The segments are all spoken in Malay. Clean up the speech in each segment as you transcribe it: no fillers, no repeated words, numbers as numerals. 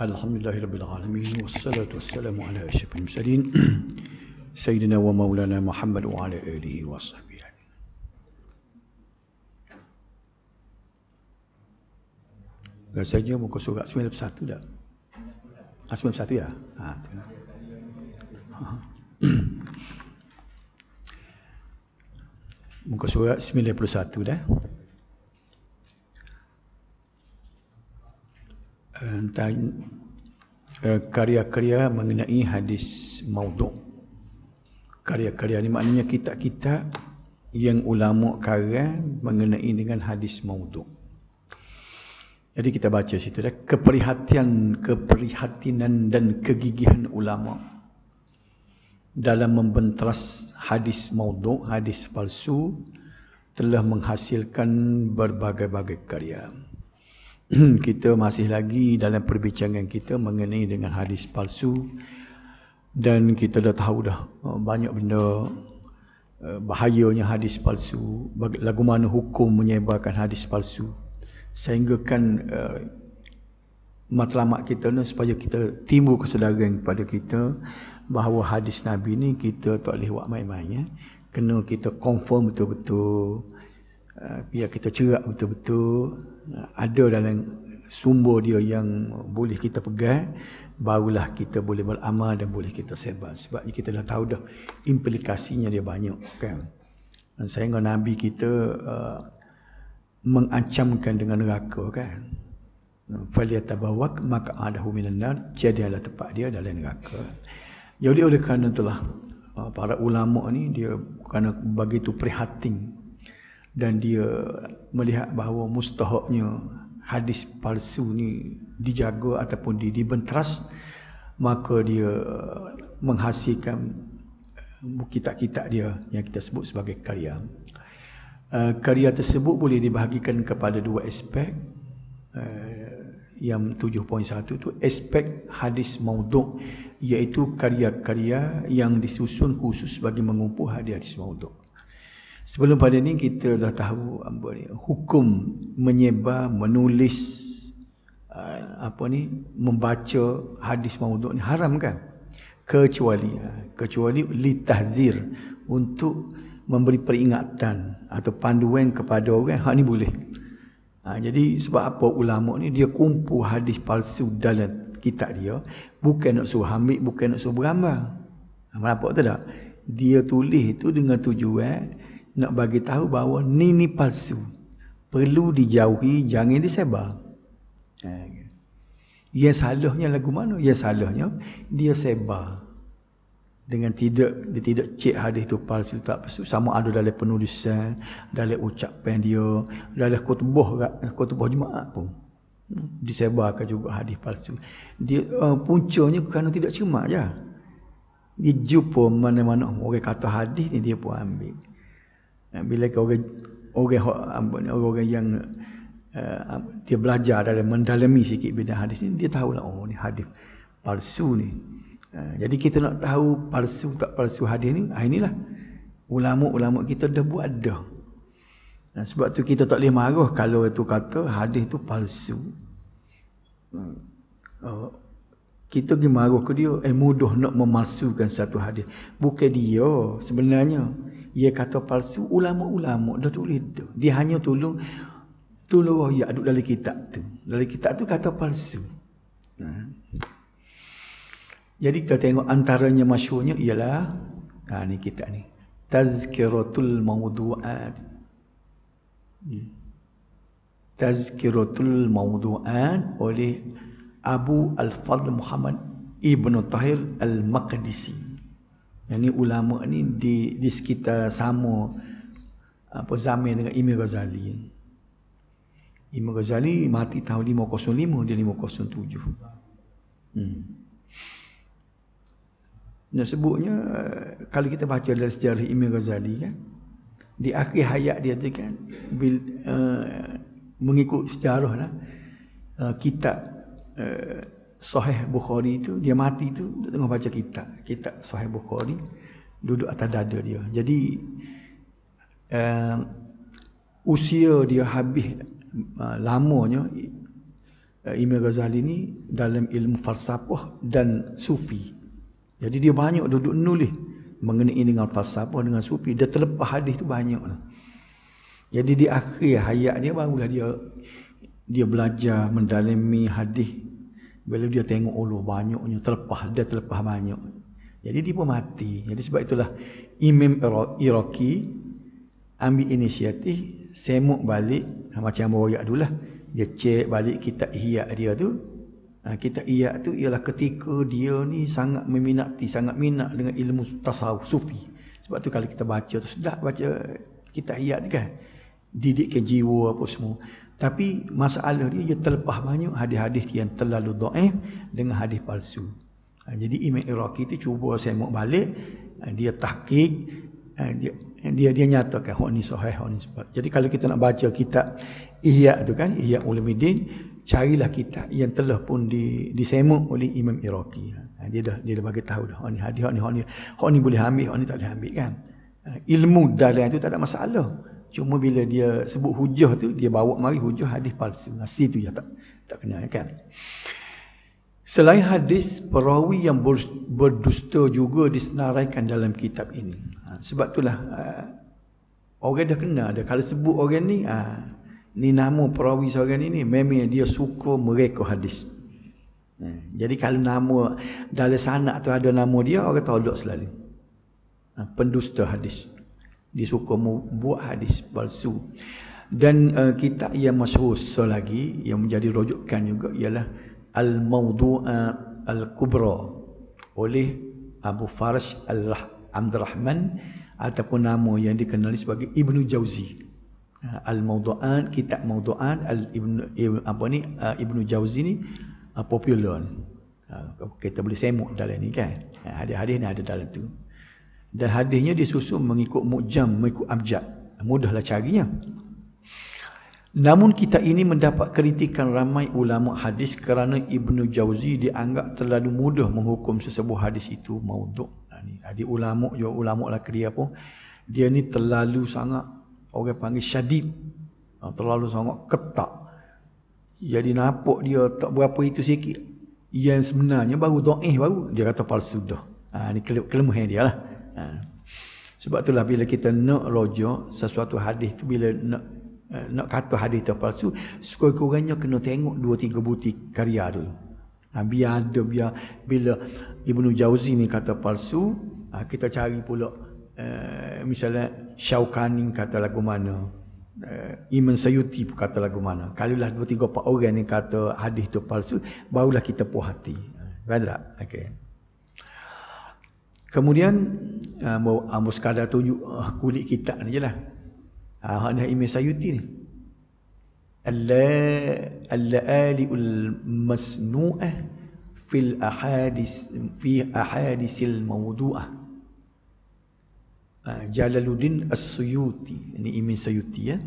Alhamdulillahirabbil alamin wassalatu wassalamu ala asyrafil mursalin sayyidina wa maulana Muhammad wa ala alihi washabbihi. Rasanya muka surat 91 dah. 91 ya? Muka surat 91 dah. Karya-karya mengenai hadis maudhu'. Karya-karya ni maknanya kitab-kitab yang ulama karang mengenai dengan hadis maudhu'. Jadi kita baca situ dah, keprihatinan dan kegigihan ulama dalam membenteras hadis maudhu', hadis palsu, telah menghasilkan berbagai-bagai karya. Kita masih lagi dalam perbincangan kita mengenai dengan hadis palsu, dan kita dah tahu dah banyak benda bahayanya hadis palsu, lagu mana hukum menyebarkan hadis palsu, sehingga kan matlamat kita ni supaya kita timbul kesedaran kepada kita bahawa hadis Nabi ni kita tak boleh buat main-main, kena kita confirm betul-betul, biar kita cerak betul-betul, ada dalam sumber dia yang boleh kita pegang, barulah kita boleh beramal dan boleh kita sebar. Sebab kita dah tahu dah implikasinya dia banyak kan. Dan sehingga Nabi kita mengancamkan dengan neraka kan. Falyatabawwak maq'adahu minan nar, jadilah tempat dia dalam neraka. Jadi oleh kerana itulah para ulama ni dia kerana begitu prihatin dan dia melihat bahawa mustahaknya hadis palsu ni dijaga ataupun dibenteras, maka dia menghasilkan kitab-kitab dia yang kita sebut sebagai karya. Karya tersebut boleh dibahagikan kepada dua aspek. Yang 7.1 tu aspek hadis maudhu', iaitu karya-karya yang disusun khusus bagi mengumpul hadis maudhu'. Sebelum pada ni kita dah tahu hukum menyebar, menulis membaca hadis maudhu' ni haram kan? Kecuali litahzir, untuk memberi peringatan atau panduan kepada orang, hak ni boleh. Jadi sebab apa ulama ni dia kumpul hadis palsu dalam kitab dia, bukan nak suruh ambil, bukan nak suruh beramal. Nampak tu tak? Dia tulis itu dengan tujuan nak bagi tahu bahawa ni palsu, perlu dijauhi, jangan disebar. Yang salahnya lagu mana? Yang salahnya dia sebar dengan dia tidak cek hadis itu palsu tak palsu, sama ada dalam penulisan, dalam ucapan dia, dalam khutbah Jumaat pun disebarkan juga hadis palsu. Dia puncanya kerana tidak cermat je. Dia jumpa mana-mana orang kata hadis ni dia pun ambil. Bila orang yang dia belajar dalam mendalami sikit bidang hadis ni, dia tahulah ni hadis palsu ni. Jadi kita nak tahu palsu tak palsu hadis ni, inilah ulama-ulama kita dah buat dah. Sebab tu kita tak boleh marah kalau itu kata hadis tu palsu. Kita pergi marah ke dia, mudah nak memalsukan satu hadis. Bukan dia sebenarnya. Ia kata palsu, ulama-ulama dah tulis dah. Dia hanya tolong ya aduk dalam kitab tu. Dalam kitab tu kata palsu. Jadi kita tengok antaranya masyhurnya ialah ni kitab ni, Tazkiratul Mawdu'at. Tazkiratul Mawdu'at oleh Abu Al-Fadl Muhammad Ibn Tahir Al-Maqdisi. Yang ni ulama ni di sekitar sama zaman dengan Imam Ghazali. Imam Ghazali mati tahun 505, dia 507. Nah, sebutnya kalau kita baca dalam sejarah Imam Ghazali kan, di akhir hayat dia tu kan, mengikut sejarah lah, kitab Sahih Bukhari tu, dia mati tu tengah baca kitab Sahih Bukhari, duduk atas dada dia. Jadi usia dia habis lamanya Imam Ghazali ni dalam ilmu falsafah dan sufi. Jadi dia banyak duduk nulis mengenai dengan falsafah dengan sufi. Dia terlepas hadis tu banyak lah. Jadi di akhir hayat dia barulah dia belajar mendalami hadis. Bila dia tengok Allah banyaknya dia terlepas banyak. Jadi dia pun mati. Jadi sebab itulah Imam Iraqi ambil inisiatif semuk balik macam royak dulu lah. Dia cek balik kitab Ihya dia tu. Kitab Ihya tu ialah ketika dia ni sangat minat dengan ilmu tasawuf sufi. Sebab tu kalau kita baca tu sedap baca kitab Ihya tu kan. Didikkan jiwa apa semua. Tapi masalah dia terlepas banyak hadis-hadis yang terlalu dhaif dengan hadis palsu. Jadi Imam Iraqi tu cuba semuk balik, dia tahqiq, dia nyatakan hak ni sahih, hak ni sebab. Jadi kalau kita nak baca kitab Ihya tu kan, Ihya Ulumuddin, carilah kitab yang telah pun disemuk oleh Imam Iraqi. Dia dah bagi tahu dah hak ni hadis, hak ni boleh ambil, hak ni tak boleh ambil kan. Ilmu dalam itu tak ada masalah. Cuma bila dia sebut hujah tu, dia bawa mari hujah hadis palsu. Situ je tak kena kan. Selain hadis, perawi yang berdusta juga disenaraikan dalam kitab ini. Sebab itulah orang dah kenal dia. Kalau sebut orang ni, ni nama perawi seorang ni memang dia suka mereka hadis. Jadi kalau nama dalam sanad tu ada nama dia, orang tolak selalu. Pendusta hadis. Dia suka buat hadis palsu. Dan kitab yang masyhur lagi yang menjadi rujukan juga ialah Al-Mawdu'at Al-Kubra oleh Abu Farsh Al-Abdurrahman ataupun nama yang dikenali sebagai Ibnu Jauzi. Al-Mawdu'at, kitab Mawdu'at Ibnu Jauzi ni popular. Kita boleh semuk dalam ni kan. Hadis-hadis ni ada dalam tu. Dan hadisnya disusun mengikut mu'jam, mengikut abjad. Mudahlah carinya. Namun kitab ini mendapat kritikan ramai ulama hadis kerana Ibnu Jauzi dianggap terlalu mudah menghukum sesebuah hadis itu maudhu'. Hadis ulama lah dia pun dia ni terlalu sangat orang panggil syadid. Terlalu sangat ketat. Jadi nampak dia tak berapa itu sikit. Yang sebenarnya baru dhaif baru dia kata palsu dah. Ni kelemahan dia lah. Sebab itulah bila kita nak rujuk sesuatu hadis tu, bila nak kata hadis tu palsu, sekurang-kurangnya kena tengok 2-3 butir karya dulu. Biar bila Ibnu Jauzi ni kata palsu, kita cari pula misalnya Syaukani kata lagu mana, Imam Sayuti pun kata lagu mana. Kalaulah 2-3-4 orang ni kata hadis tu palsu, barulah kita puas hati. Betul tak? Okey. Kemudian ambo sekadar tunjuk kulit kitab ni jelah. Hak Imam Sayuti ni. Al-ali'ul masnu'ah fi ahadisil mawdu'ah. Jalaluddin As-Suyuti. Ini Imam Sayuti ya.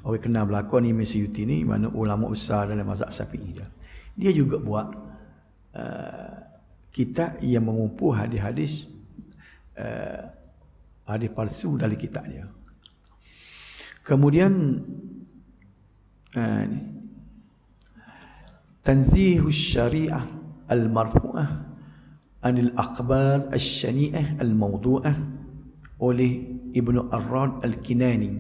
Orang kenal belakang ni Imam Sayuti ni, mana ulama besar dalam mazhab Syafi'i dia. Dia juga buat kitab yang mengumpul hadis-hadis hadis palsu dari kitab dia. Kemudian Tanzihus Syariah Al-Marfu'ah Anil Akhbar Al-Syani'ah Al-Mawdu'ah oleh Ibnu Arrad Al-Kinani.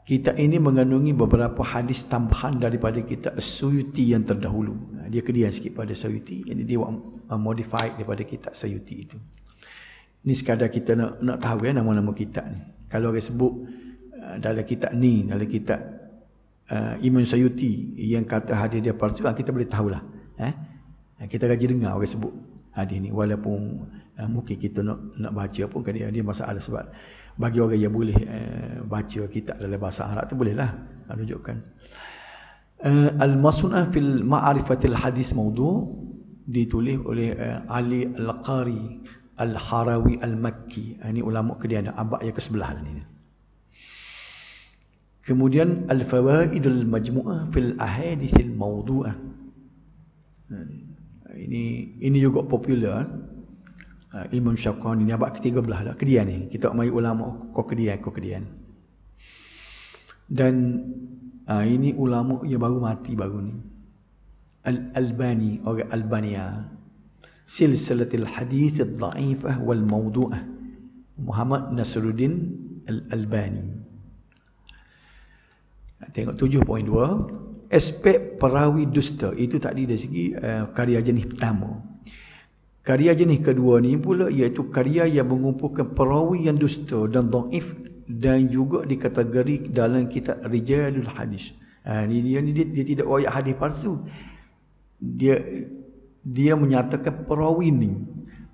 Kitab ini mengandungi beberapa hadis tambahan daripada kitab As-Suyuti yang terdahulu. Dia kedian sikit pada Suyuti, jadi dia modified daripada kitab Suyuti itu. Ni sekadar kita nak tahu ya nama-nama kitab ni. Kalau orang sebut dalam kitab ni, dalam kitab Imam Suyuti yang kata hadis dia palsu, kita boleh tahulah. Kita gaji dengar orang sebut hadis ni, walaupun mungkin kita nak baca pun kan dia masalah, sebab bagi orang yang boleh baca kitab dalam bahasa Arab tu bolehlah rujukan. Al-Masnunah fil Ma'rifatil Hadis Mawdu' ditulis oleh Ali Al-Qari Al-Harawi Al-Makki. Ini ulama kedian abad yang ke-11 ni. Kemudian Al-Fawaidul Majmu'ah fil Ahadisil Mawdu'ah. Ini juga popular. Imam Syaukani ni abad ke-13 dah kedian ni. Kita mari ulama kau kedian. Dan Ini ulama yang baru mati baru ni. Al-Albani, orang Albania. Silsilatul hadis ad-dha'ifah wal mawdu'ah. Muhammad Nasruddin Al-Albani. Tengok 7.2. Aspek perawi dusta. Itu tadi dari segi karya jenis pertama. Karya jenis kedua ni pula iaitu karya yang mengumpulkan perawi yang dusta dan dhaif dan juga dikategori dalam kitab Rijalul Hadis. Dia tidak royak hadis palsu. Dia menyatakan perawi ni.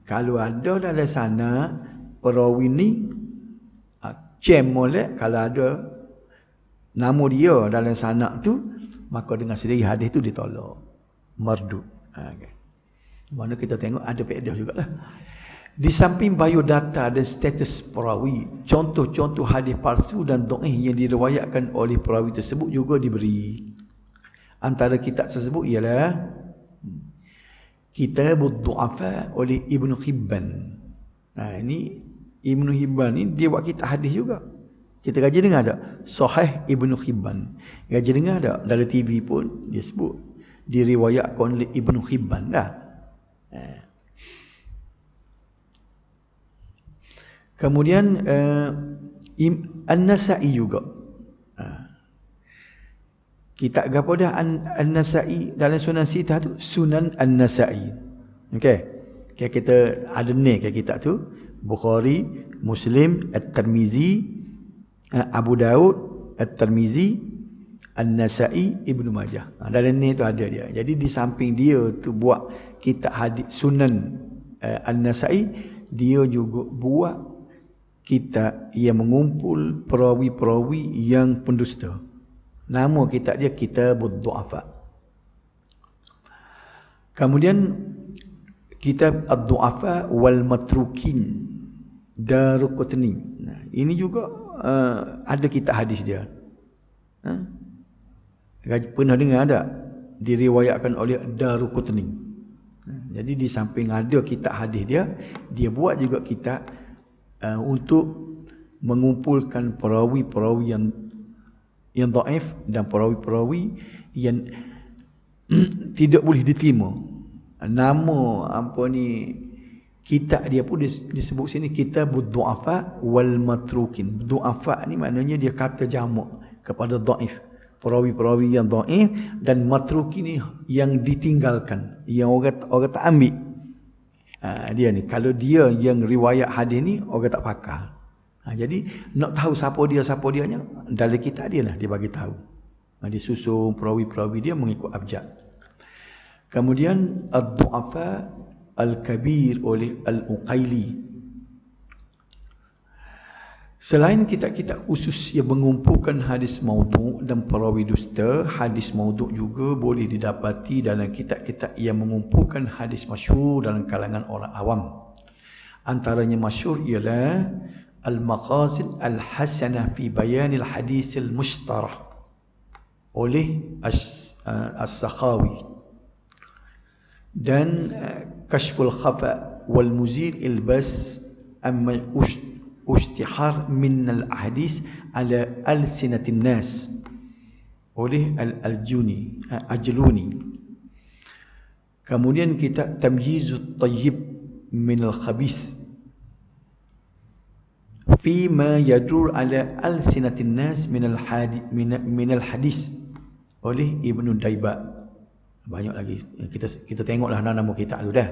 Kalau ada dalam sana perawi ni cem molek, kalau ada nama dia dalam sana tu, maka dengan sendiri hadis tu ditolak. Mardud. Okay. Mana kita tengok ada faedah jugalah. Di samping biodata dan status perawi, contoh-contoh hadis palsu dan dhaif yang diriwayatkan oleh perawi tersebut juga diberi. Antara kitab tersebut ialah Kitabud Du'afa oleh Ibn Hibban. Ini Ibn Hibban ni dia buat kitab hadis juga. Kita gaji dengar tak? Sahih Ibn Hibban. Gaji dengar tak? Dalam TV pun dia sebut. Diriwayatkan oleh Ibn Hibban dah. Kemudian An-Nasa'i juga. Kitab apa dah An-Nasa'i dalam Sunan Sittah tu? Sunan An-Nasa'i. Okey. Kita ada ni kitab tu. Bukhari, Muslim, At-Tirmizi, Abu Daud, At-Tirmizi, An-Nasa'i, Ibnu Majah. Dalam ni tu ada dia. Jadi di samping dia tu buat kitab hadis Sunan An-Nasa'i, dia juga buat kitab yang mengumpul perawi-perawi yang pendusta. Nama kitab dia Kitabud Du'afa. Kemudian kitab Ad-Du'afa wal Matrukin Daruqutni. Ini juga ada kitab hadis dia. Pernah dengar tak? Diriwayatkan oleh Daruqutni. Jadi di samping ada kitab hadis dia, dia buat juga kitab untuk mengumpulkan perawi-perawi yang dhaif dan perawi-perawi yang tidak boleh diterima. Nama kitab dia pun disebut sini Kitabud Du'afa wal Matrukin. Du'afa ni maknanya dia kata jamak kepada dhaif. Perawi-perawi yang dhaif dan matrukin ni yang ditinggalkan, yang orang tak ambil. Dia ni kalau dia yang riwayat hadis ni orang tak pakar. Jadi nak tahu siapa dia nya dalam kitab dia lah dia bagi tahu. Dia susun perawi-perawi dia mengikut abjad. Kemudian Ad-Du'afa Al-Kabir oleh Al-Uqaili. Selain kitab-kitab khusus yang mengumpulkan hadis maudhu' dan perawi dusta, hadis maudhu' juga boleh didapati dalam kitab-kitab yang mengumpulkan hadis masyhur dalam kalangan orang awam. Antaranya masyhur ialah Al-Maqasid Al-Hasanah fi Bayanil Hadisil Mushtarah oleh As-Sakhawi dan Kashful Khafa wal Muzil Ilbas Amma Ustihar min al-Hadis ala Al-Sinatin Nas oleh Al-Ajluni. Kemudian kitab Tamyizut Tayyib min al-Khabith Fima yadur ala Al-Sinatin Nas min al-Hadis oleh Ibnu Daiba. Banyak lagi kita tengoklah nama kitab tu dah.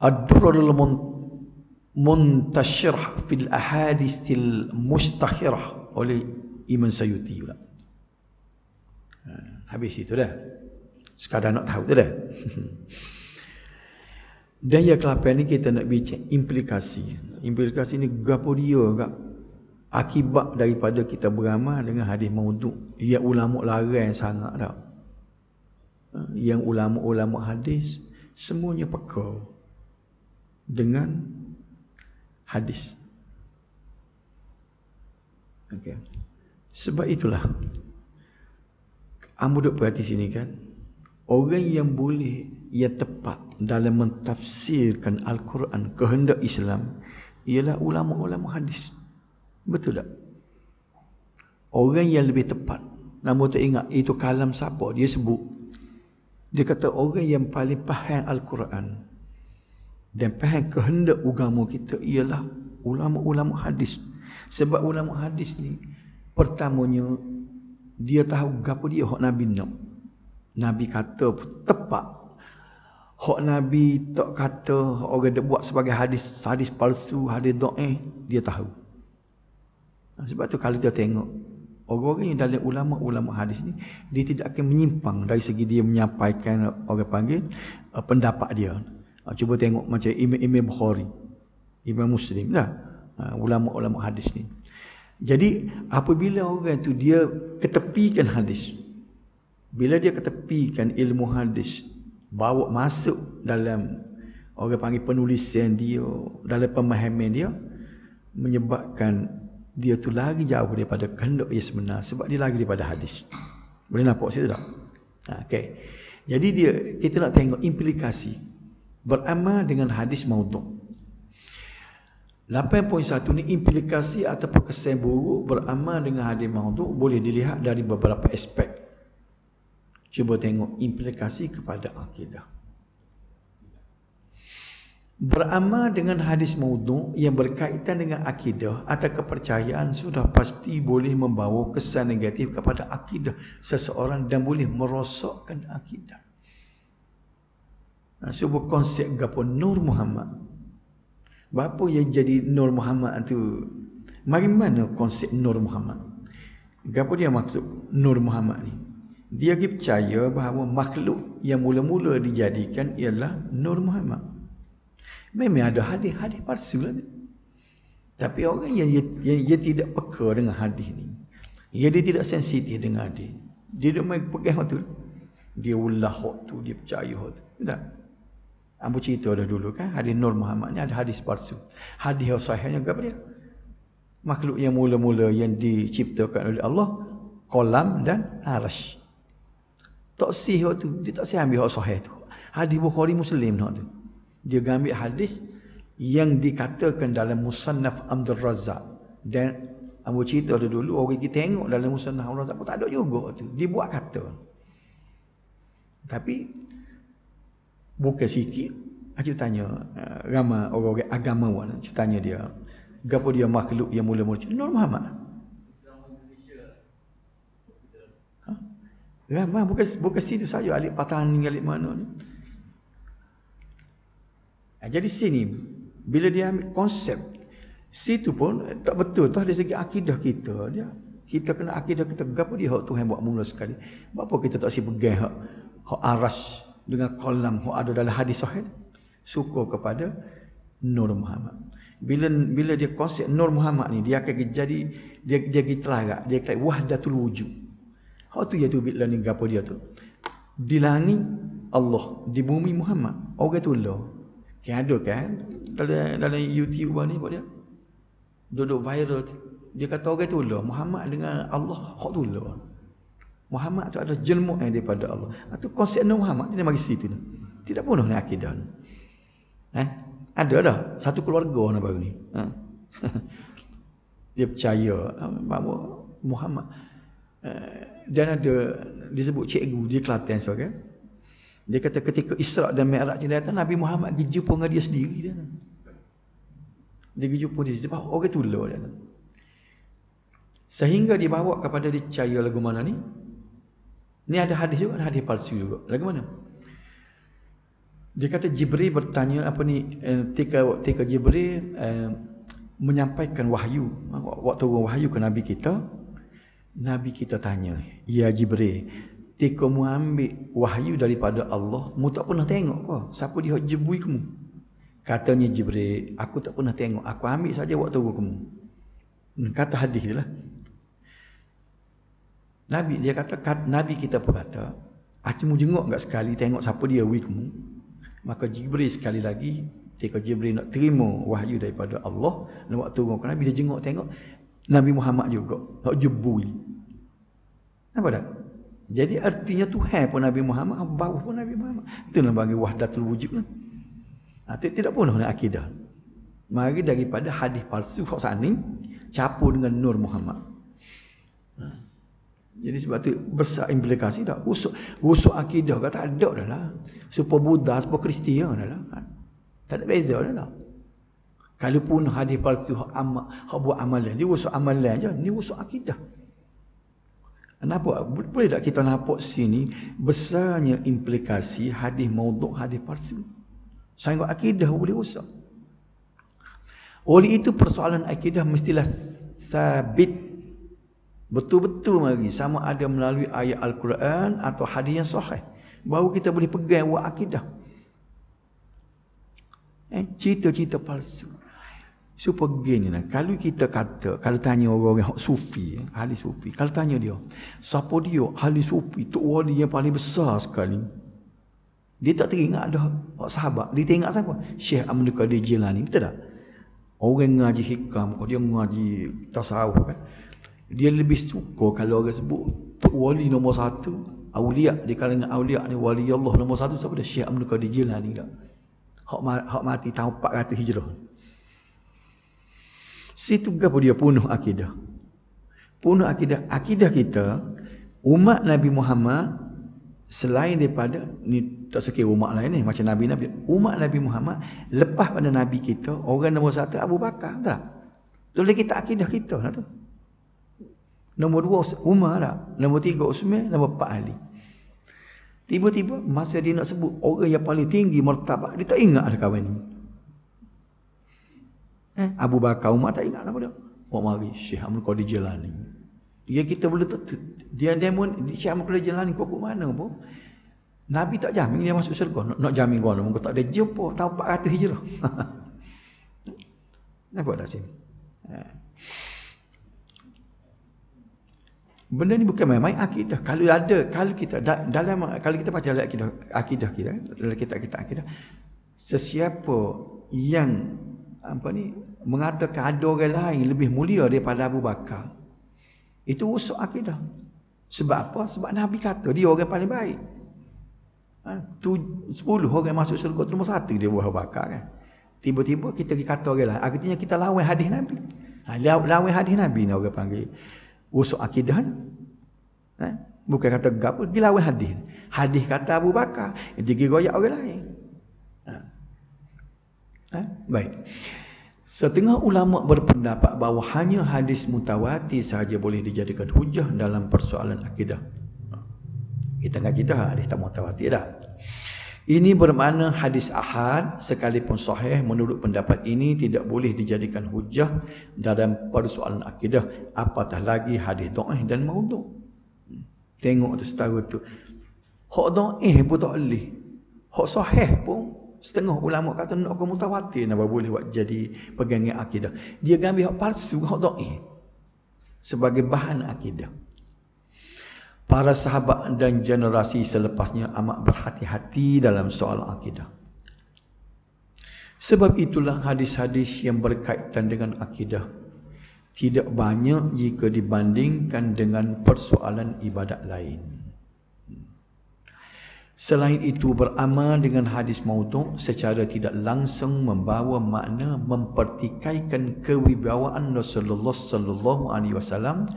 Ad-Durrul Muntashirah fil Ahadisil Mustahirah oleh Imam Sayuti pula. Habis itu dah. Sekadar nak tahu tu dah. Dan yang kelapan ni kita nak bincang implikasi. Implikasi ni gapo dia agak akibat daripada kita beramal dengan hadis maudhu'. Ya ulama larang sangat dah. Yang ulama-ulama hadis semuanya peka dengan hadis. Okey. Sebab itulah ambo duk perhati sini kan. Orang yang boleh, yang tepat dalam mentafsirkan Al-Quran kehendak Islam ialah ulama-ulama hadis. Betul tak? Orang yang lebih tepat. Namun tak ingat itu kalam siapa dia sebut. Dia kata orang yang paling faham Al-Quran dan faham kehendak agama kita ialah ulama-ulama hadis. Sebab ulama hadis ni pertamanya dia tahu gapo dia hak Nabi nak. Nabi kata tepat. Hak Nabi tak kata hak orang dia buat sebagai hadis palsu, hadis dhaif, dia tahu. Sebab tu kalau kita tengok orang-orang yang dalam ulama-ulama hadis ni, dia tidak akan menyimpang dari segi dia menyampaikan orang panggil pendapat dia. Cuba tengok macam Imam Bukhari, Imam Muslim dah. Ulama-ulama hadis ni. Jadi apabila orang tu dia ketepikan hadis, bila dia ketepikan ilmu hadis, bawa masuk dalam orang panggil penulisan dia, dalam pemahaman dia, menyebabkan dia tu lagi jauh daripada kehendak yang sebenar, sebab dia lagi daripada hadis. Boleh nampak situ tak? Okey. Jadi kita nak tengok implikasi beramal dengan hadis maudhu'. 8.1 ni implikasi ataupun kesan buruk beramal dengan hadis maudhu' boleh dilihat dari beberapa aspek. Cuba tengok implikasi kepada akidah. Beramal dengan hadis maudhu' yang berkaitan dengan akidah atau kepercayaan sudah pasti boleh membawa kesan negatif kepada akidah seseorang dan boleh merosakkan akidah. Sebuah konsep gapo Nur Muhammad. Apa yang jadi Nur Muhammad tu? Mari mana konsep Nur Muhammad? Gapo dia maksud Nur Muhammad ni? Dia percaya bahawa makhluk yang mula-mula dijadikan ialah Nur Muhammad. Memang ada hadis-hadis palsu lah. Tapi orang yang tidak peka dengan hadis ni, dia tidak sensitif dengan hadis, dia tak main pegang tu. Dia ulah hak tu, dia percaya hak tu. Tak? Ambo cerita dah dulu kan, hadis Nur Muhammad ni ada hadis palsu. Hadis yang sahihnya apa dia? Makhluk yang mula-mula yang diciptakan oleh Allah, kolam dan arasy. Tak sahih tu, dia tak sahih ambil hak sahih tu. Hadis Bukhari Muslim tu. Dia ambil hadis yang dikatakan dalam Musannaf Abdul Razzaq, dan ambo cerita dah dulu orang kita tengok dalam Musannaf Abdul Razzaq pun tak ada juga tu. Dia buat kata. Tapi bukan sikit, aku tanya ramai orang-orang agamawan, aku tanya dia, gapo dia makhluk yang mula-mula Nur Muhammad? Ramai bukan situ saja, alik Patani alik mana ni. Jadi sini bila dia ambil konsep situ pun tak betul tu dari segi akidah kita. Kita kena akidah kita gapo dia hak Tuhan buat mula sekali. Apa kita tak si pegang hak aras dengan kolam hak ada dalam hadis sahih, suka kepada Nur Muhammad. Bila dia konsep Nur Muhammad ni, dia akan jadi dia gitelarak, dia kata wahdatul wujud. Hak tu iaitu bila ni gapo dia tu. Di langit Allah, di bumi Muhammad. Orang tu lah. Kan ada kan dalam YouTube ni buat dia. Duduk viral tu. Dia kata orang tu lah Muhammad dengan Allah hak tu lah. Muhammad tu adalah jelma yang daripada Allah. Itu konsep Nur Muhammad tidak mari situ. Tidak penuh dengan akidah. Ada dah satu keluarga nak baru ni. Dia percaya bahawa Muhammad dan ada disebut cikgu di Kelantan sebagai. Dia kata ketika Isra' dan Mi'raj dia datang, Nabi Muhammad pergi jumpa dengan dia sendiri dia. Dia pergi jumpa dia sebab orang tu lah dia. Sehingga dibawa kepada dicaya lagu mana ni? Ni ada hadis juga, ada hadis palsu juga. Lagu mana? Dia kata Jibril bertanya apa ni, ketika Jibril menyampaikan wahyu, waktu wahyu ke Nabi kita tanya, ya Jibril, ketika mu ambil wahyu daripada Allah, mu tak pernah tengok ke siapa dia jebui kamu? Katanya Jibril, aku tak pernah tengok, aku ambil saja waktu kamu. Kata hadis dia lah. Nabi dia kata, Nabi kita pun kata, aku mu jengok enggak sekali tengok siapa dia wahyu kamu. Maka Jibril sekali lagi, ketika Jibril nak terima wahyu daripada Allah, dan waktu ke Nabi dia jengok tengok Nabi Muhammad juga hak jebui. Apa dah? Jadi artinya Tuhan pun Nabi Muhammad, bawah pun Nabi Muhammad. Itu yang bagi wahdatul wujud lah. Tidak pun nak akidah. Mari daripada hadis palsu hak sani campur dengan Nur Muhammad. Jadi sebab tu besar implikasi dah. Rusuk akidah kata ada dah lah. Supaya Buddha, supaya Kristian dah lah. Tak ada beza dah lah. Kalau pun hadis palsu hak buat amalan, dia rusuk amalan je, ni rusuk akidah. Kenapa? Boleh tak kita nampak sini besarnya implikasi hadis maudhu', hadis palsu. Sehingga akidah boleh rusak. Oleh itu persoalan akidah mestilah sabit, betul-betul mari, sama ada melalui ayat Al-Quran atau hadis yang sahih, baru kita boleh pegang buat akidah. Cerita-cerita palsu. Supaya begini lah. Kalau kita kata, kalau tanya orang-orang sufi, ahli sufi, kalau tanya dia, siapa dia ahli sufi, Tok Wali yang paling besar sekali, dia tak teringat ada sahabat. Dia teringat siapa? Syekh Abdul Qadir Jilani. Betul tak? Orang ngaji hikam, dia ngaji tasawuf kan, dia lebih suka kalau orang sebut Tok Wali nombor 1, awliya, di kalangan awliya ni wali Allah nombor 1 siapa dia? Syekh Abdul Qadir Jilani tak? Hak mati tahun 400 Hijrah. Situ gapo dia punuh akidah. Punuh akidah. Akidah kita umat Nabi Muhammad selain daripada ni, tak sekira umat lain ni macam Nabi-Nabi, umat Nabi Muhammad lepas pada Nabi kita, orang nombor 1 Abu Bakar, betul tak? Boleh kita akidah kita lah tu. Nombor 2 Umar tak? Nombor 3 Utsman, nombor 4 Ali. Tiba-tiba masa dia nak sebut orang yang paling tinggi martabat, dia tak ingat ada kawan ni. Abu Bakar, Umar tak ingat apa dia. Mari Syekh Abdul Qadir Jilani. Ya kita boleh dia demon Syekh Abdul Qadir Jilani kok mana pun. Nabi tak jamin dia masuk syurga. Nak jamin gua nak tak ada jumpa tahun 400 Hijrah. Nampak tak sini? Benda ni bukan main-main akidah. Kalau kita dalam kalau kita baca akidah kita, dalam kitab kita akidah, sesiapa yang mengatakan ada orang lain lebih mulia daripada Abu Bakar, itu rusak akidah. Sebab apa? Sebab Nabi kata dia orang paling baik. 10 orang masuk syurga, nombor 1 dia Abu Bakar kan. Tiba-tiba kita kata orang lain, artinya kita lawan hadis Nabi. Lawan hadis Nabi ni orang panggil rusak akidah. Bukan kata gap, dia lawan hadis. Hadis kata Abu Bakar, dia giroyak orang lain. Baik. Setengah ulama berpendapat bahawa hanya hadis mutawatir sahaja boleh dijadikan hujah dalam persoalan akidah. Kita ngaji dah hadis tak mutawatir dah. Ini bermakna hadis ahad sekalipun sahih menurut pendapat ini tidak boleh dijadikan hujah dalam persoalan akidah, apatah lagi hadis dhaif dan maudhu'. Tengok tu setara tu. Hak dhaif pun tak boleh. Hak sahih pun setengah ulama kata nak ke mutawatir nak boleh buat jadi pegangan akidah. Dia ambil hak palsu, hak dhaif sebagai bahan akidah. Para sahabat dan generasi selepasnya amat berhati-hati dalam soal akidah. Sebab itulah hadis-hadis yang berkaitan dengan akidah tidak banyak jika dibandingkan dengan persoalan ibadat lain. Selain itu, beramal dengan hadis maudhu' secara tidak langsung membawa makna mempertikaikan kewibawaan Rasulullah sallallahu alaihi wasallam,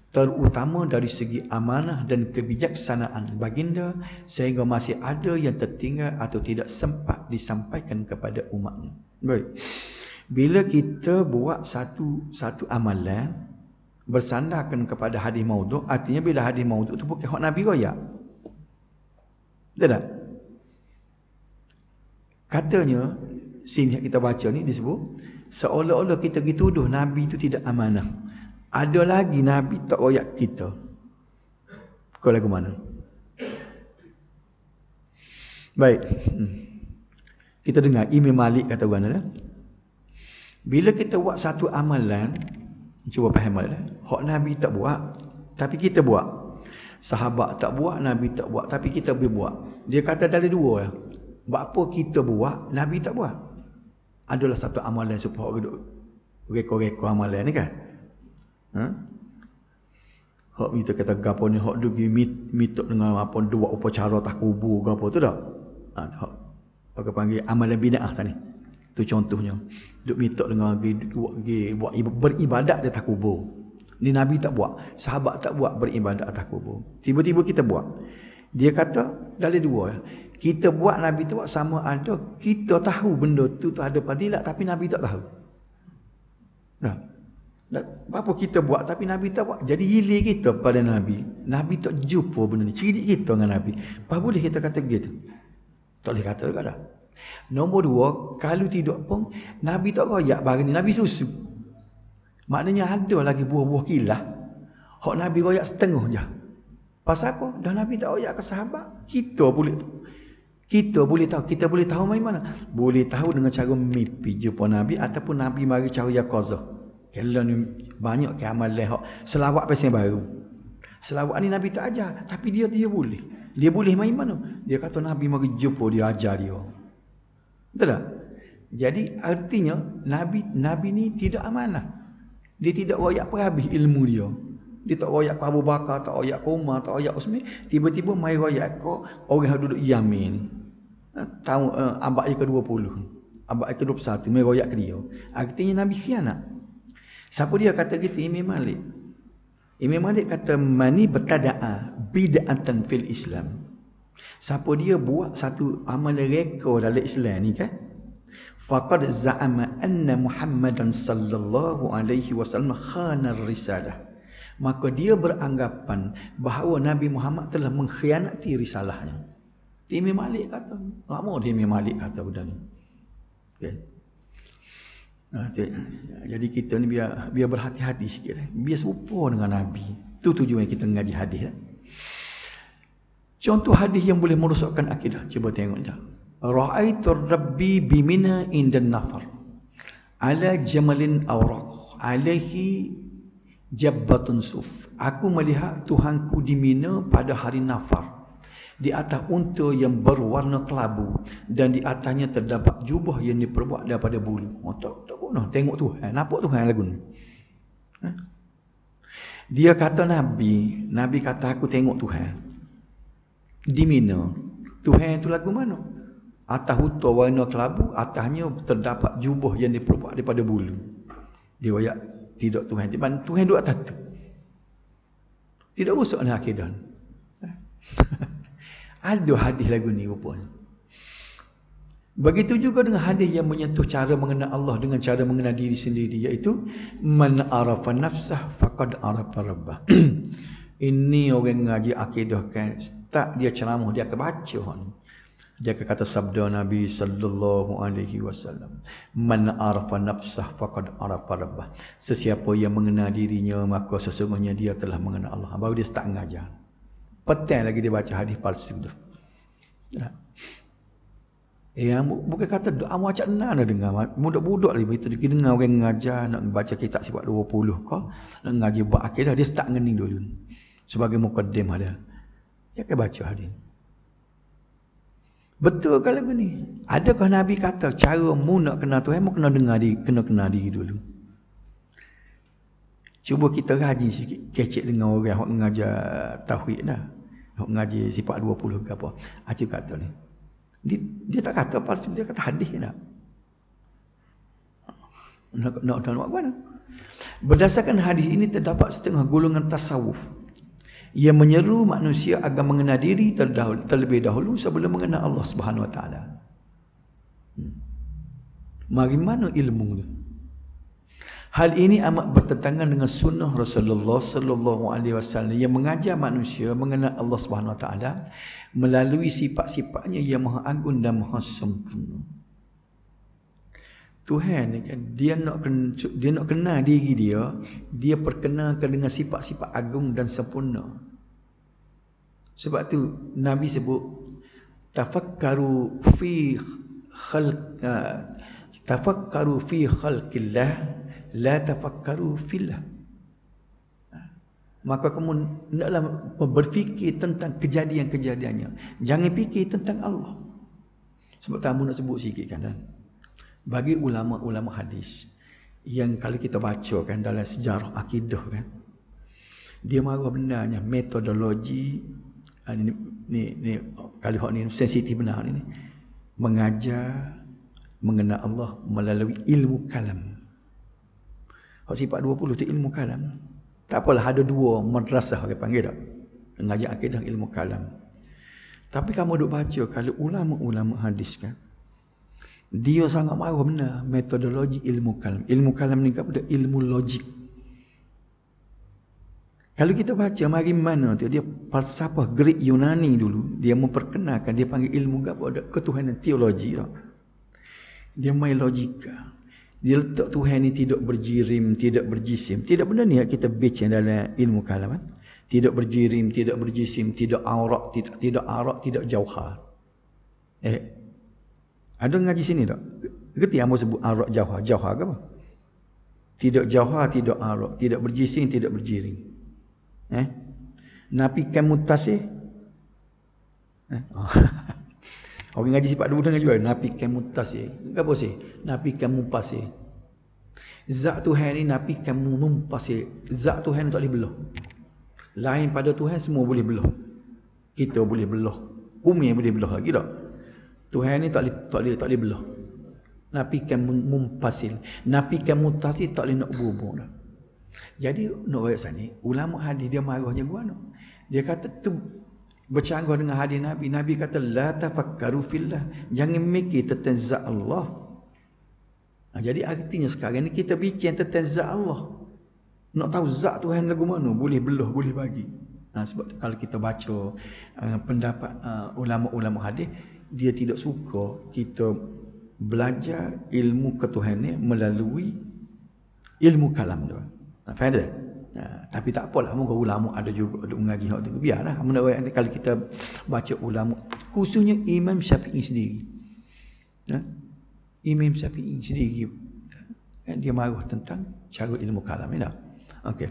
terutama dari segi amanah dan kebijaksanaan baginda, sehingga masih ada yang tertinggal atau tidak sempat disampaikan kepada umatnya. Baik. Bila kita buat satu amalan bersandarkan kepada hadis maudhu', artinya bila hadis maudhu' itu bukan hak Nabi royak. Betul tak? Katanya, sini kita baca ni disebut, seolah-olah kita tuduh Nabi itu tidak amanah. Ada lagi Nabi tak royak kita. Kau lagu mana? Baik. Kita dengar Imam Malik kata mana? Bila kita buat satu amalan, cuba faham lah. Hak Nabi tak buat, tapi kita buat. Sahabat tak buat, Nabi tak buat, tapi kita boleh buat. Dia kata dari dua lah. Buat apa kita buat, Nabi tak buat. Adalah satu amalan supaya orang duduk rekor-rekor amalan ni kan. Hak kita kata gapo ni, hak duduk mitok dengan apa, dua upacara tak kubur gapo tu tak. Hak panggil amalan bid'ah tadi. Tu contohnya. Duduk mitok dengan buat beribadat di tak kubur. Ni Nabi tak buat, sahabat tak buat beribadat atas kubur. Tiba-tiba kita buat. Dia kata dari dua. Kita buat Nabi tu buat sama ada kita tahu benda tu ada fadilat tapi Nabi tak tahu. Nah. Apa kita buat tapi Nabi tak buat. Jadi hilir kita pada Nabi. Nabi tak jumpa benda ni. Cerdik kita dengan Nabi. Apa boleh kita kata begitu? Tak boleh kata juga dah. Nombor dua, kalau tidak pun Nabi tak royak barang ni. Nabi susu. Maknanya ada lagi buah-buah kilah. Hak Nabi royak setengah je. Pasal apa? Dah Nabi tak royak ke sahabat. Kita boleh tahu. Kita boleh tahu main mana? Boleh tahu dengan cara mimpi jumpa Nabi ataupun Nabi mari cara yaqazah. Kalau ni banyak ke amalan hak selawat pasal baru. Selawat ni Nabi tak ajar, tapi dia boleh. Dia boleh main mana? Dia kata Nabi mari jumpa dia ajar dia. Betul tak? Jadi artinya Nabi ni tidak amanah. Dia tidak royak perhabis ilmu dia. Dia tak royak ke Abu Bakar, tak royak ke Umar, tak royak Utsman. Tiba-tiba mai royak ke orang yang duduk Yamin. Tahun abad yang ke-20. Abad yang ke-21 mai royak ke dia. Artinya Nabi khianat. Siapa dia kata gitu? Imam Malik. Imam Malik kata mani bertada'a bid'atan fil Islam. Siapa dia buat satu amalan reka dalam Islam ni kan? Faqad za'ama anna Muhammadan sallallahu alaihi wasallam khana risalah. Maka dia beranggapan bahawa Nabi Muhammad telah mengkhianati risalahnya. Imam Malik kata, lama dia Imam Malik kata benda ni. Okay. Jadi kita ni biar berhati-hati sikit. Biar serupa dengan Nabi. Itu tujuan kita mengaji hadis. Contoh hadis yang boleh merosakkan akidah. Cuba tengok je. Ra'aitu Rabbi bimina indan nafar ala jamalin awraq alaihi jabbatun suf. Aku melihat Tuhanku di Mina pada hari Nafar, di atas unta yang berwarna kelabu dan di atasnya terdapat jubah yang diperbuat daripada bulu. Tak guna tengok Tuhan, nampak Tuhan lagu ni. Dia kata Nabi kata aku tengok Tuhan di Mina. Tuhan itu lagu mana? Atas unta warna kelabu, atasnya terdapat jubah yang diperbuat daripada bulu. Dia royak tidak Tuhan. Tuhan duduk atas tu. Tidak rusak nak akidah. Ada hadis lagu ni rupanya. Begitu juga dengan hadis yang menyentuh cara mengenal Allah dengan cara mengenal diri sendiri, iaitu man arafa nafsah faqad arafa rabbah. Ini orang ngaji akidah kan, start dia ceramah dia akan baca ni. Dia kata sabda Nabi sallallahu alaihi wasallam, man arafa nafsah faqad arafa rabbah. Sesiapa yang mengenal dirinya maka sesungguhnya dia telah mengenal Allah. Baru dia start mengajar. Petang lagi dia baca hadis palsu tu. Bukan kata doa macam mana dengar. Budak-budak lagi begitu dia dengar orang mengajar nak baca kitab sifat 20 kau, nak ngaji bab akidah dia start ngening dulu. Sebagai mukaddim ada. Dia akan baca hadis. Betul kalau begini? Adakah Nabi kata cara mu nak kenal Tuhan, mu kena dengar kena kenal diri dulu. Cuba kita rajin sikit kecek dengan orang yang mengajar tauhid dah. Yang mengajar sifat 20 ke apa. Acu kata ni. Dia tak kata palsu, dia kata hadis dah. Nak buat mana? Berdasarkan hadis ini terdapat setengah golongan tasawuf yang menyeru manusia agar mengenal diri terlebih dahulu sebelum mengenal Allah Subhanahu Wa Taala. Mari mana ilmu tu? Hal ini amat bertentangan dengan sunnah Rasulullah sallallahu alaihi wasallam yang mengajar manusia mengenal Allah Subhanahu Wa Taala melalui sifat-sifatnya yang maha agung dan maha sempurna. Tuhan ni kan, dia nak kenal diri dia perkenalkan dengan sifat-sifat agung dan sempurna. Sebab tu Nabi sebut tafakkaru fi khalqillah la tafakkaru fillah. Maka kamu hendaklah berfikir tentang kejadian-kejadiannya, jangan fikir tentang Allah. Sebab tamu nak sebut sikit kan. Bagi ulama-ulama hadis yang kalau kita baca kan dalam sejarah akidah kan, dia marah benarnya metodologi ni kalau hak ni sensitif benar ni mengajar mengenal Allah melalui ilmu kalam. Hak sifat 20 tu ilmu kalam. Tak apalah, ada dua madrasah dia panggil tak? Mengajar akidah ilmu kalam. Tapi kamu duk baca, kalau ulama-ulama hadis kan, dia sangat marah benar metodologi ilmu kalam. Ilmu kalam ni apa? Ilmu logik. Kalau kita baca mari mana tu, dia falsafah Greek Yunani dulu, dia memperkenalkan, dia panggil ilmu apa? Ada ketuhanan teologi tak? Dia main logika. Dia letak Tuhan ni tidak berjirim, tidak berjisim. Tidak benda ni kita baca dalam ilmu kalam kan? Tidak berjirim, tidak berjisim, tidak aurat, tidak arak, tidak jauhar. Ada ngaji sini tak? Gerti yang sebut arak jauhar? Jauhar ke apa? Tidak jauhar, tidak arak, tidak berjisim, tidak berjirim. Nafikan mutasih. Orang ngaji sifat dua dengan juga. Nafikan mutasih. Apa sih? Nafikan mumpasih. Zat Tuhan ni nafikan mumpasih. Zat Tuhan tak boleh belah. Lain pada Tuhan semua boleh belah. Kita boleh belah. Bumi boleh belah lagi tak? Tuhan ni tak boleh belah. Nafikan mumpasil. Nafikan mutasil tak boleh nak berhubung dah. Jadi nak ayat sini, ulama hadis dia marahnya guna. Dia kata tu bercanggah dengan hadis Nabi. Nabi kata la tafakkaru fillah. Jangan mikir tentang zat Allah. Jadi artinya sekarang ni kita bincang tentang zat Allah. Nak tahu zat Tuhan lagu mana, boleh belah, boleh bagi. Sebab kalau kita baca pendapat ulama-ulama hadis, dia tidak suka kita belajar ilmu ketuhanan melalui ilmu kalam tu. Faham tak? Tapi tak apalah, moga ulama ada juga ada mengaji hak tu. Biarlah kalau kita baca ulama, khususnya Imam Syafi'i sendiri. Imam Syafi'i sendiri dia marah tentang cara ilmu kalam ni dah. Okey.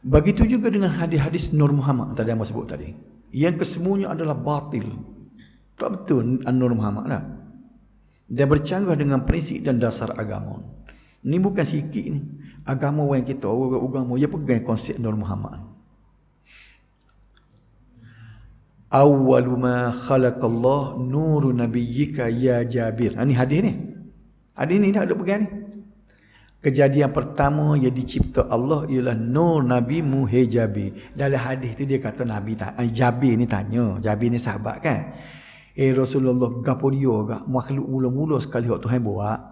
Begitu juga dengan hadis-hadis Nur Muhammad tadi yang saya sebut tadi. Yang kesemuanya adalah batil. Tak betul Nur Muhammad lah. Dia bercanggah dengan prinsip dan dasar agama. Ini bukan sikit ni. Agama yang kita, orang agama, dia pegang konsep Nur Muhammad. Awwalu ma khalaqallah nuru nabiyyika ya Jabir. Ini hadis ni. Hadis ni dah ada pegang ni. Kejadian pertama yang dicipta Allah ialah nur nabimu hai Jabir. Dalam hadis tu dia kata Nabi Jabir ni tanya. Jabir ni sahabat kan. Rasulullah gapo dia gak makhluk mula-mula sekali hak Tuhan buat.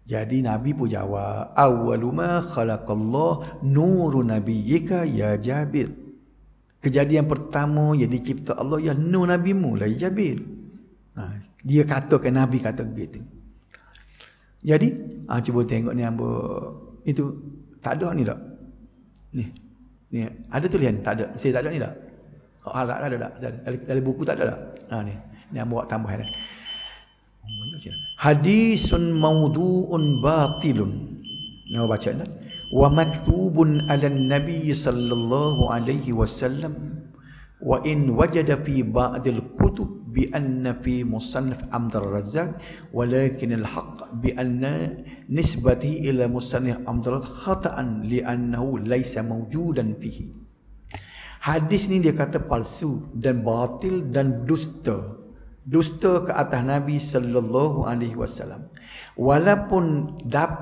Jadi Nabi pun jawab, awwalu ma khalaqallah nuru nabiyyika ya Jabir. Kejadian pertama yang dicipta Allah ya nur nabimu lah ya Jabir. Dia katakan Nabi kata begitu. Jadi cuba tengok ni hamba itu tak ada ni tak? Ni ada tulisan tak ada. Saya tak ada ni tak? Harap ada tak? Dari buku tak ada tak? Ni yang buat tambahan. Hadisun maudu'un batilun. Nak baca tak? Wa maktubun 'ala an-nabi sallallahu alaihi wasallam wa in wajada fi ba'dil kutub bi anna fi musannaf Abd al-Razzaq walakin al-haqq bi anna nisbatihi ila musannaf Abd al-Razzaq khata'an li annahu laysa mawjudan fihi. Hadis ni dia kata palsu dan batil dan dusta. Dusta ke atas Nabi sallallahu alaihi wasallam. Walaupun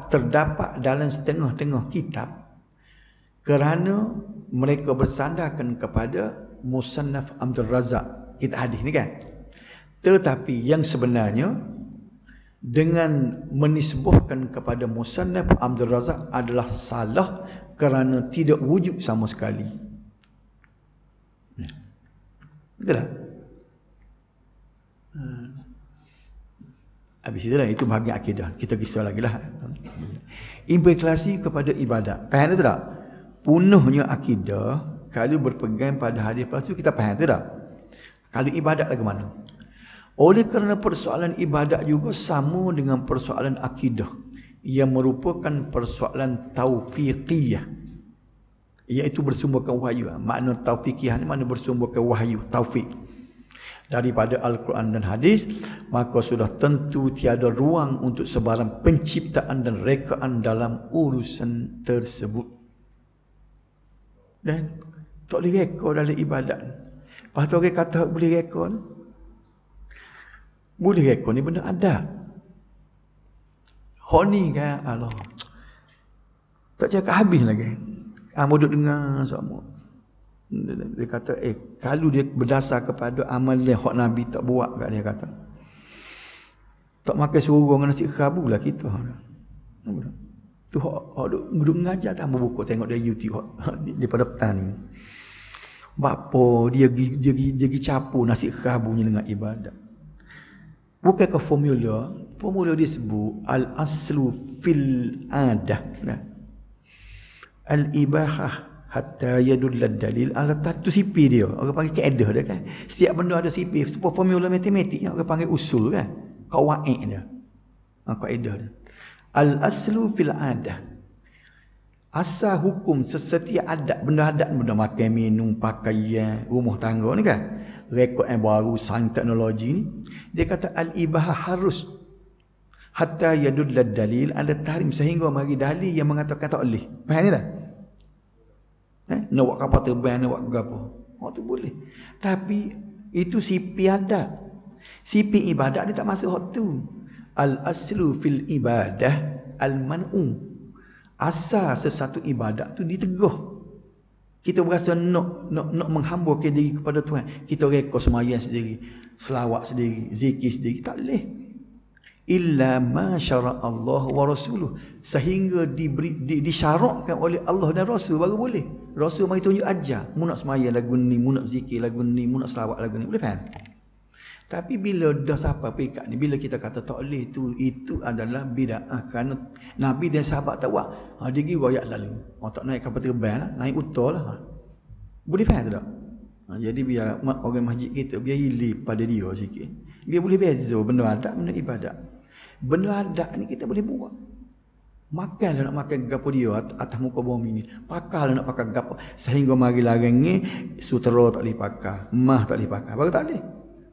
terdapat dalam setengah-tengah kitab kerana mereka bersandarkan kepada Musannaf Abdul Razak, kitab hadis ni kan. Tetapi yang sebenarnya dengan menisbahkan kepada Musannaf Abdul Razak adalah salah kerana tidak wujud sama sekali. Betul tak? Habis itulah, itu bahagian akidah. Kita kisah lagi lah. Implikasi kepada ibadat. Faham tu tak? Punuhnya akidah kalau berpegang pada hadis palsu, kita faham tu tak? Kalau ibadat lagi mana? Oleh kerana persoalan ibadat juga sama dengan persoalan akidah yang merupakan persoalan taufiqiyah, iaitu bersumberkan wahyu. Makna taufiqiyah ni makna bersumberkan wahyu, taufik daripada Al-Quran dan hadis, maka sudah tentu tiada ruang untuk sebarang penciptaan dan rekaan dalam urusan tersebut. Dan tak boleh reka dalam ibadat. Lepas tu orang kata boleh reka. Boleh reka ni benda adab. Hak ni kan Allah. Tak cakap habis lagi. Duduk dengar semua. Dia kata, kalau dia berdasar kepada amalan hak Nabi tak buat kat dia kata. Tak makan suruh dengan nasi kerabu lah kita. Tu hak duduk mengajar tak buku tengok dia YouTube daripada petang ni. Bapa dia pergi capur nasi kerabunya dengan ibadat. Bukan ke formula dia sebut al-aslu fil adah. Al-ibahah hatta yadullad dalil ala tu sipi dia. Orang panggil kaedah dia kan. Setiap benda ada sipi. Sebuah formula matematik orang panggil usul kan. Qawaid dia. Kaedah dia. Al-aslu fil adah. Asal hukum setiap adat, benda makan, minum, pakaian, rumah tangga ni kan. Rekod yang baru, sains teknologi ni. Dia kata al-ibahah harus hatta yadullad dalil ala tahrim sehingga mari dalil yang mengatakan tak boleh. Faham ni tak? Nak buat kapal terbang, nak buat apa? Tu boleh. Tapi itu sipi adat. Sipi ibadat dia tak masuk hak tu. Al-aslu fil ibadah al-man'u. Asal sesuatu ibadat tu diteguh. Kita berasa nak menghamburkan diri kepada Tuhan. Kita reka sembahyang sendiri, selawat sendiri, zikir sendiri, tak boleh. Illa ma syara Allah wa rasuluh, sehingga disyaratkan oleh Allah dan Rasul baru boleh. Rasul mari tunjuk ajar, mu nak sembahyang lagu ni, mu nak zikir lagu ni, mu nak selawat lagu ni, boleh faham? Tapi bila dah sampai peringkat ni, bila kita kata tak boleh tu, itu adalah bid'ah kerana Nabi dan sahabat tak buat. Dia pergi royak lalu. Tak naik kapal terbang lah, naik utol lah. Boleh faham tak? Jadi biar orang masjid kita biar hilip pada dia sikit. Biar boleh beza benda adat, benda ibadat. Benda adat ni kita boleh buat. Makanlah nak makan gapo dia atas muka bumi ni. Pakallah nak pakai gapo sehingga mari larang ni sutera tak boleh pakai, mah tak boleh pakai. Baru tak boleh.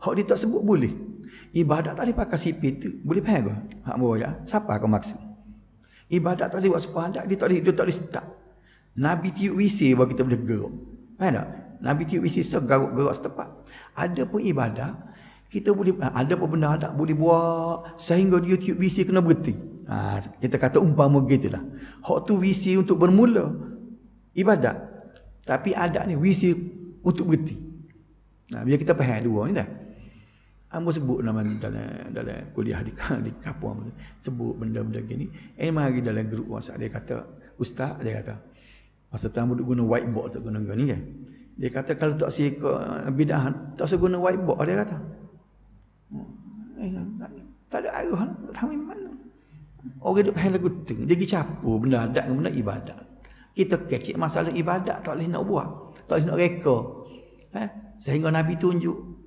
Hak dia tak sebut boleh. Ibadat tak boleh pakai sipit tu. Boleh faham ke? Hak ya. Siapa kau maksud? Ibadat tak boleh buat sepahadak, dia tak boleh start. Nabi tiup WC baru kita boleh gerak. Faham tak? Nabi tiup WC gerak setepat. Ada pun ibadat kita boleh, ada pun benda adat boleh buat sehingga dia tiup WC kena berhenti. Kita kata umpama gitulah. Hak tu WC untuk bermula ibadat. Tapi adat ni WC untuk berhenti. Biar kita faham dua ni dah. Ambo sebut nama dalam kuliah di kampung sebut benda-benda gini. Mari dalam grup WhatsApp dia kata, ustaz dia kata, masa tu ambo guna whiteboard tak guna ni kan. Dia kata kalau tak sika bid'ah tak usah guna whiteboard dia kata. Tak ada arah tak tahu mana. Orang duk faham lagu tu, dia pergi capur benda adat dengan benda ibadat. Kita kecil masalah ibadat tak boleh nak buat, tak boleh nak reka. Sehingga Nabi tunjuk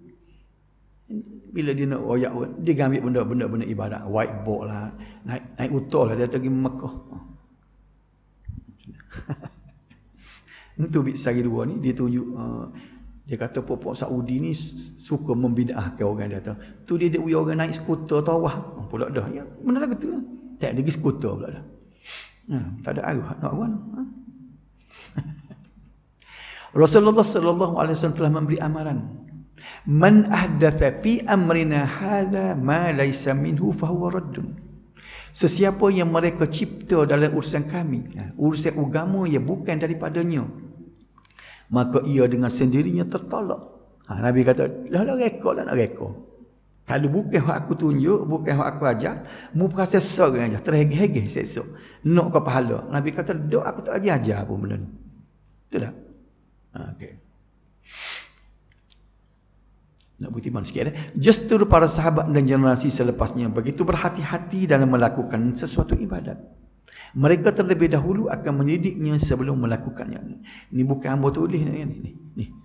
bila dia nak royak dia ambil benda-benda ibadat, whiteboard lah, naik utol lah, dia pergi Mekah. Itu sehari dua ni dia tunjuk, dia kata pokok Saudi ni suka membid'ahkan orang dia kata. Tu dia orang naik skuter tawah. Pula dah ya, benda lagu tu. Tak ada pergi skuter pula dah. Tak ada arah nak buat. Rasulullah sallallahu alaihi wasallam telah memberi amaran. Man ahdatha fi amrina hadha ma laysa minhu fahuwa raddun. Sesiapa yang mereka cipta dalam urusan kami, urusan agama yang bukan daripadanya, maka ia dengan sendirinya tertolak. Nabi kata, lah reka lah nak reka. Kalau bukan hak aku tunjuk, bukan hak aku ajar, mu perasa seorang aja, terhegeh-hegeh sesok. Nak ke pahala. Nabi kata, dok aku tak ajar pun benda ni. Betul tak? Okey. Nak bukti mana sikit Justru para sahabat dan generasi selepasnya begitu berhati-hati dalam melakukan sesuatu ibadat. Mereka terlebih dahulu akan menyelidiknya sebelum melakukannya. Ini bukan hamba tulis ni.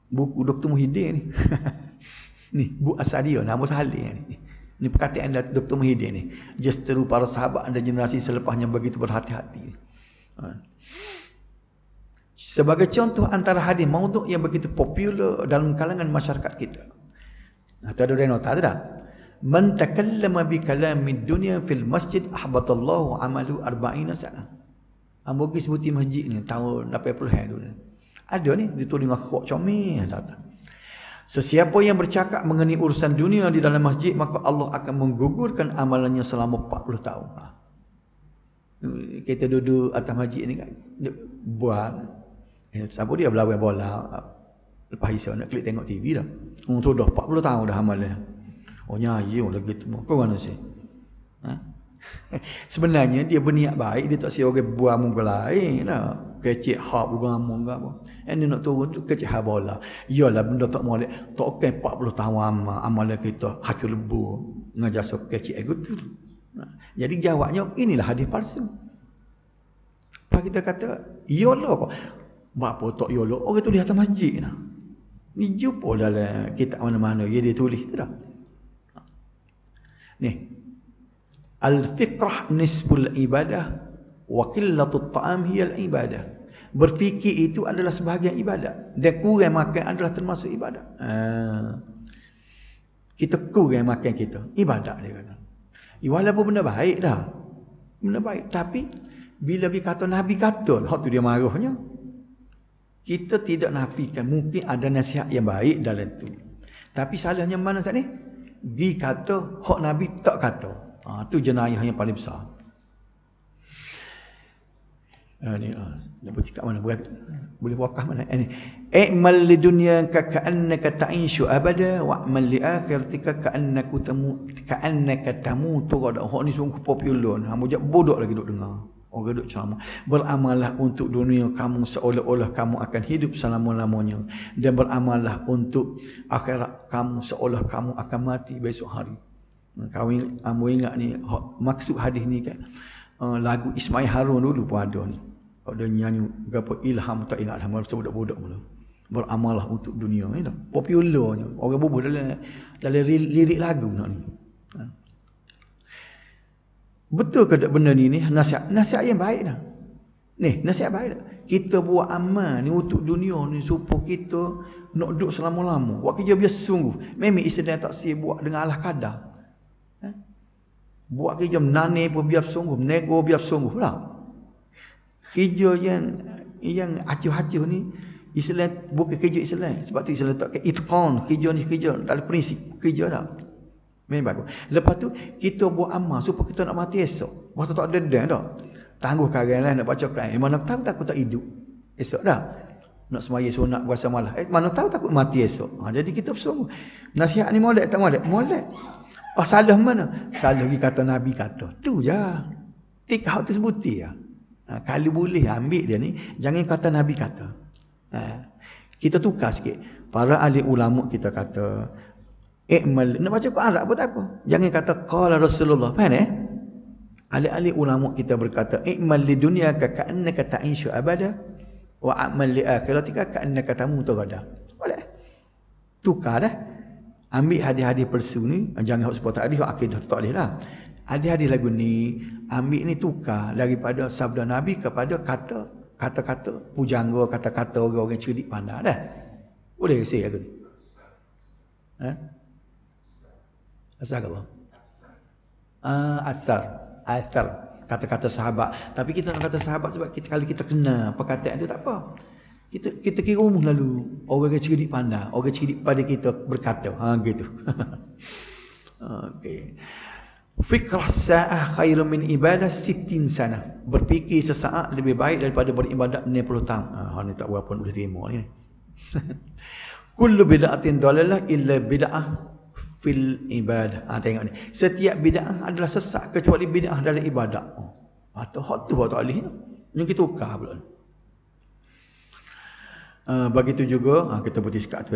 Buku Dr. Muhyiddin ni. Ni buku asal dia, nama Salih ni. Ini perkataan Dr. Muhyiddin ni. Justru para sahabat dan generasi selepasnya begitu berhati-hati. Sebagai contoh antara hadis maudhu' yang begitu popular dalam kalangan masyarakat kita. Itu ada nota tak? Man takallama bi kalamid dunya fil masjid ahbatallahu amalu 40 sana. Ambo pergi sebuti masjid ni tahun 80-an dulu. Ada ni ditulis dengan khok comel tak. Sesiapa yang bercakap mengenai urusan dunia di dalam masjid, maka Allah akan menggugurkan amalannya selama 40 tahun. Kita duduk atas masjid ni kan, buat siapa dia berlawan bola, lepas isyak nak klik tengok TV dah. Tu dah 40 tahun dah amalan. Oh nyanyi lagi tu. Kau mana sih? Sebenarnya dia berniat baik, dia tak sia orang buat muka lain lah. Kecik hak agama ke apa. Yang nak turun tu kecik hak bola. Iyalah benda tak molek. Tak kan 40 tahun amalan kita hacur lebu ngajar sok kecik ego tu. Jadi jawabnya inilah hadis palsu. Apa kita kata iyalah kok. Bapa tak iyalah orang tulis atas masjid nah. Ni jumpa dalam kitab mana-mana dia tulis tu dah. Ni al-fiqrah nisbul ibadah wa qillatul ta'am hiya al-ibadah. Berfikir itu adalah sebahagian ibadat dan kurang makan adalah termasuk ibadat. Kita kurang makan kita ibadat dia kata. Walaupun benda baik dah. Benda baik tapi bila dia kata Nabi kata, hak tu dia marahnya. Kita tidak nafikan mungkin ada nasihat yang baik dalam tu. Tapi salahnya mana saat ni? Dia kata hak Nabi tak kata. Tu jenayah yang paling besar. Ni nak bercakap mana boleh wakaf mana ni i'mal li dunyaka ka'annaka ta'ishu abada wa'mal li akhiratika ka'annaka tamutu qad. Hak ni sungguh popular, hang jak bodoh lagi duk dengar orang duk ceramah. Beramallah untuk dunia kamu seolah-olah kamu akan hidup selama-lamanya, dan beramallah untuk akhirat kamu seolah kamu akan mati besok hari. Kau ingat ni maksud hadis ni kan, lagu Ismail Harun dulu pun ada ni. Ada nyanyi gapo ilham tak ingat dah masa budak-budak mula. Beramallah untuk dunia ni dah. Popularnya orang bubuh dalam lirik lagu nak ni. Betul ke tak benda ni nasihat yang baik dah. Ni nasihat baik dah. Kita buat amal ni untuk dunia ni supaya kita nak duduk selama-lama. Buat kerja biasa sungguh. Memang Islam tak si buat dengan alah kadar. Buat kerja menani pun biar sungguh, menego biar sungguh lah. Kerja yang acuh-acuh ni Islam bukan kerja Islam. Sebab tu Islam tak itqan, kerja ni kerja dalam prinsip kerja dah. Memang bagus. Lepas tu kita buat amal supaya kita nak mati esok. Masa tak ada dah dah. Tangguh karang lah nak baca Quran. Mana tahu takut tak hidup esok dah. Nak sembahyang sunat puasa malam. Mana tahu takut mati esok. Jadi kita bersungguh. Nasihat ni molek tak molek? Molek. Salah mana? Salah pergi kata Nabi kata. Tu je. Tiga hak tu sebuti ya. Kalau boleh ambil dia ni, jangan kata Nabi kata. Kita tukar sikit. Para ahli ulama kita kata, i'mal, nak baca Quran Arab pun tak apa. Jangan kata qala Rasulullah. Faham ahli-ahli ulama kita berkata, i'mal li dunyaka ka'annaka ta'ishu abada wa a'mal li akhiratika ka'annaka tamutu ghadan. Boleh. Tukar dah. Ambil hadis-hadis palsu ni, jangan hak sepatah hadis hak akidah tak boleh lah. Hadis-hadis lagu ni ambil ni tukar daripada sabda Nabi kepada kata-kata pujangga, kata-kata orang-orang cerdik pandai dah. Boleh say lagu ni? Asal Allah. Asar kata-kata sahabat. Tapi kita nak kata sahabat sebab kalau kita kena perkataan itu tak apa. Kita kira umum lalu orang yang cerdik pandai, orang cerdik pada kita berkata gitu. Okey. Fikrah sa'ah khairun min ibadah 60 sana. Berfikir sesaat lebih baik daripada beribadat 60 tahun. Ni tak berapa boleh terima ni. Kullu bid'atin dalalah illa bid'ah fil ibadah. Tengok ni. Setiap bid'ah adalah sesat kecuali bid'ah dalam ibadat. Atau hak tu tak boleh. Yang kita tukar pula. Begitu juga kita berhenti sekat tu